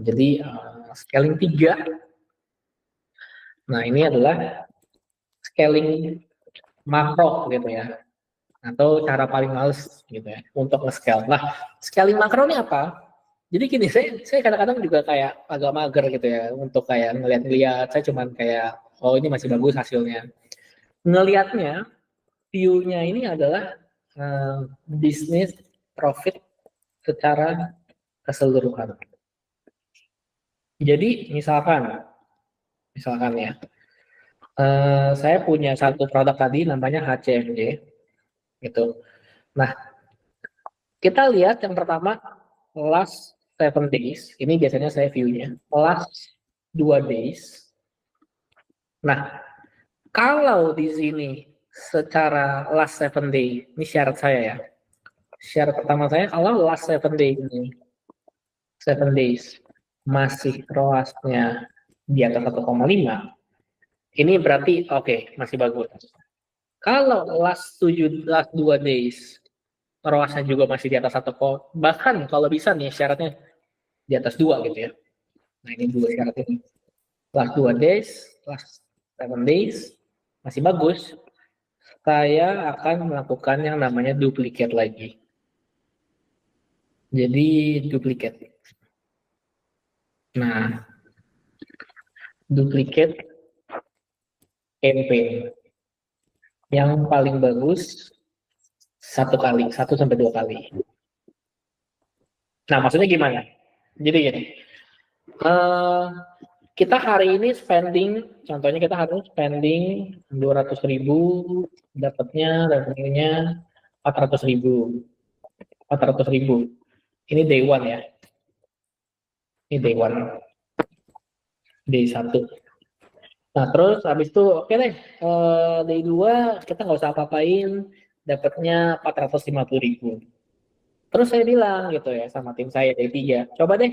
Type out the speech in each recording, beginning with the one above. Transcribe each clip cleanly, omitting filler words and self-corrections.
Jadi scaling 3. Nah, ini adalah scaling makro gitu ya, atau cara paling males gitu ya untuk nge-scale. Nah, scaling makro ini apa? Jadi gini, saya kadang-kadang juga kayak agak mager gitu ya untuk kayak ngeliat-ngeliat. Saya cuman kayak, oh ini masih bagus hasilnya. Ngelihatnya, view-nya ini adalah bisnis profit secara keseluruhan. Jadi misalkan ya, saya punya satu produk tadi namanya HCMJ gitu. Nah, kita lihat yang pertama last 7 days. Ini biasanya saya view-nya last 2 days. Nah, kalau di sini secara last 7 day, ini syarat saya ya. Syarat pertama saya kalau last 7 day ini 7 days masih ROAS-nya di atas 1,5, ini berarti oke, masih bagus. Kalau last 2 days ROAS-nya juga masih di atas 1, bahkan kalau bisa nih syaratnya di atas 2 gitu ya. Nah, ini dua syarat ini. Last 2 days, last 7 days masih bagus. Saya akan melakukan yang namanya duplicate lagi. Jadi duplicate. Nah, duplicate campaign yang paling bagus 1 kali, 1 sampai 2 kali. Nah, maksudnya gimana? Jadi gini, kita hari ini spending, contohnya kita harus spending 200.000, dapatnya revenue-nya 400.000. 400.000. Ini day one ya. Ini day one. Day 1. Nah, terus habis itu oke deh, day 2 kita nggak usah apa-apain, dapatnya 450.000. Terus saya bilang gitu ya sama tim saya day 3, coba deh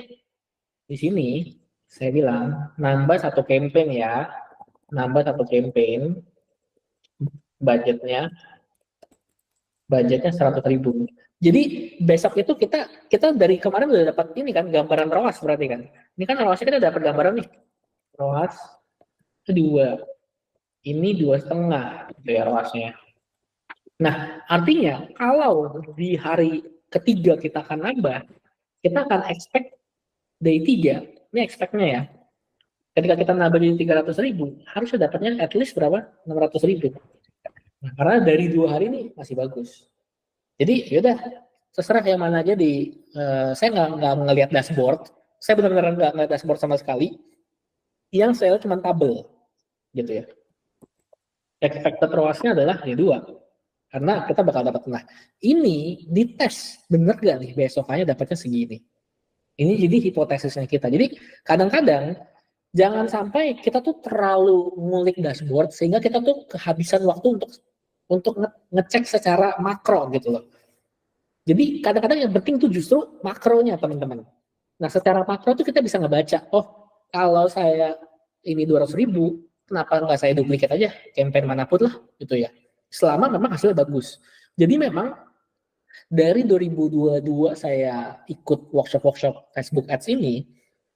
di sini saya bilang nambah satu campaign ya, nambah satu campaign, budgetnya 100.000. Jadi besok itu kita dari kemarin udah dapat ini kan gambaran ROAS berarti kan. Ini kan ROAS kita dapat gambaran nih. ROAS 2. Ini 2,5 gitu ya ROAS-nya. Nah, artinya kalau di hari ketiga kita akan nambah, kita akan expect day 3, ini expect-nya ya. Ketika kita nambah jadi 300.000, harusnya dapatnya at least berapa? 600.000. Nah, karena dari 2 hari ini masih bagus. Jadi yaudah, terserah yang mana aja saya nggak ngelihat dashboard. Saya benar-benar nggak ngelihat dashboard sama sekali. Yang saya cuma tabel, gitu ya. Expected ROAS-nya adalah ya 2. Karena kita bakal dapat. Nah, ini dites bener gak nih besokannya dapatnya segini. Ini jadi hipotesisnya kita. Jadi kadang-kadang jangan sampai kita tuh terlalu ngulik dashboard sehingga kita tuh kehabisan waktu untuk ngecek secara makro gitu loh. Jadi kadang-kadang yang penting tuh justru makronya teman-teman. Nah, secara makro tuh kita bisa ngebaca, oh kalau saya ini 200.000, kenapa nggak saya duplicate aja campaign manapun lah gitu ya. Selama memang hasilnya bagus. Jadi memang dari 2022 saya ikut workshop Facebook Ads ini,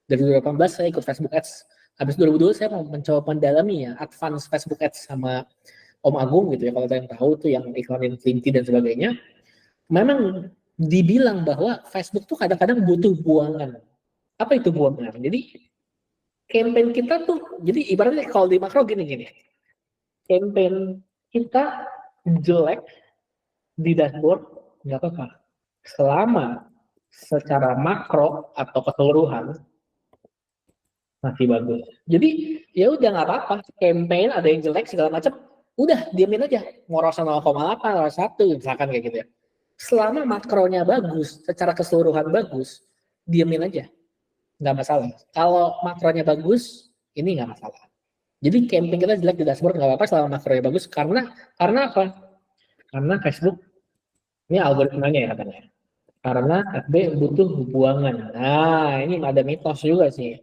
dari 2018 saya ikut Facebook Ads. Habis 2022 saya mau mencoba mendalami ya advance Facebook Ads sama Om Agung gitu ya, kalau kalian tahu tuh yang iklanin Flinty dan sebagainya. Memang dibilang bahwa Facebook tuh kadang-kadang butuh buangan. Apa itu buangan? Jadi campaign kita tuh, jadi ibaratnya kalau di makro gini-gini. Campaign kita jelek di dashboard nggak apa-apa. Selama secara makro atau keseluruhan masih bagus. Jadi ya udah nggak apa-apa. Campaign ada yang jelek segala macam, udah diamin aja. Ngurus 0,8, 0,1 misalkan kayak gitu ya. Selama makronya bagus, secara keseluruhan bagus, diamin aja. Nggak masalah. Kalau makronya bagus, ini nggak masalah. Jadi campaign kita jelek di dashboard nggak apa-apa selama makronya bagus. Karena apa? Karena Facebook, ini algoritmanya ya katanya. Karena FB butuh buangan. Nah, ini ada mitos juga sih.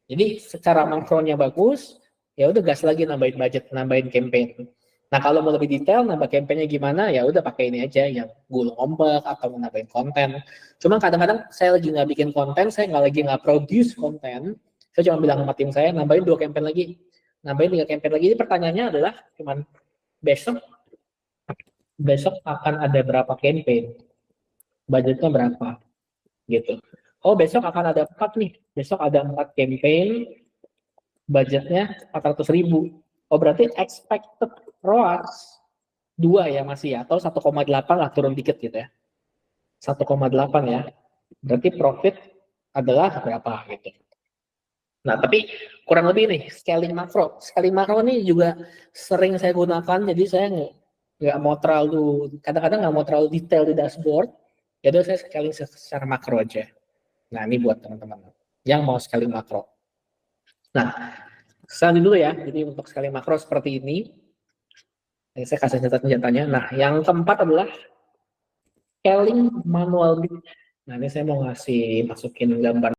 Jadi secara makronya bagus, ya udah gas lagi nambahin budget, nambahin campaign. Nah, kalau mau lebih detail nambah campaign-nya gimana, ya udah pakai ini aja yang gulung ombak atau nambahin konten. Cuma kadang-kadang saya lagi nggak bikin konten, saya nggak produce konten, saya cuma bilang sama tim saya nambahin 2 campaign lagi, nambahin 3 campaign lagi. Jadi pertanyaannya adalah cuman besok besok akan ada berapa campaign, budgetnya berapa gitu. Oh, besok akan ada 4 nih, besok ada 4 campaign, budgetnya 400.000. Oh, berarti expected ROAS 2 ya masih ya, atau 1,8 lah, turun dikit gitu ya. 1,8 ya. Berarti profit adalah berapa gitu. Nah, tapi kurang lebih nih, scaling makro. Scaling makro ini juga sering saya gunakan, jadi saya nggak mau terlalu, kadang-kadang nggak mau terlalu detail di dashboard, jadi saya scaling secara makro aja. Nah, ini buat teman-teman yang mau scaling makro. Nah, sekali dulu ya, jadi untuk scaling makro seperti ini, saya kasih senjatanya. Nah, yang keempat adalah scaling manual. Nah, ini saya mau masukin gambar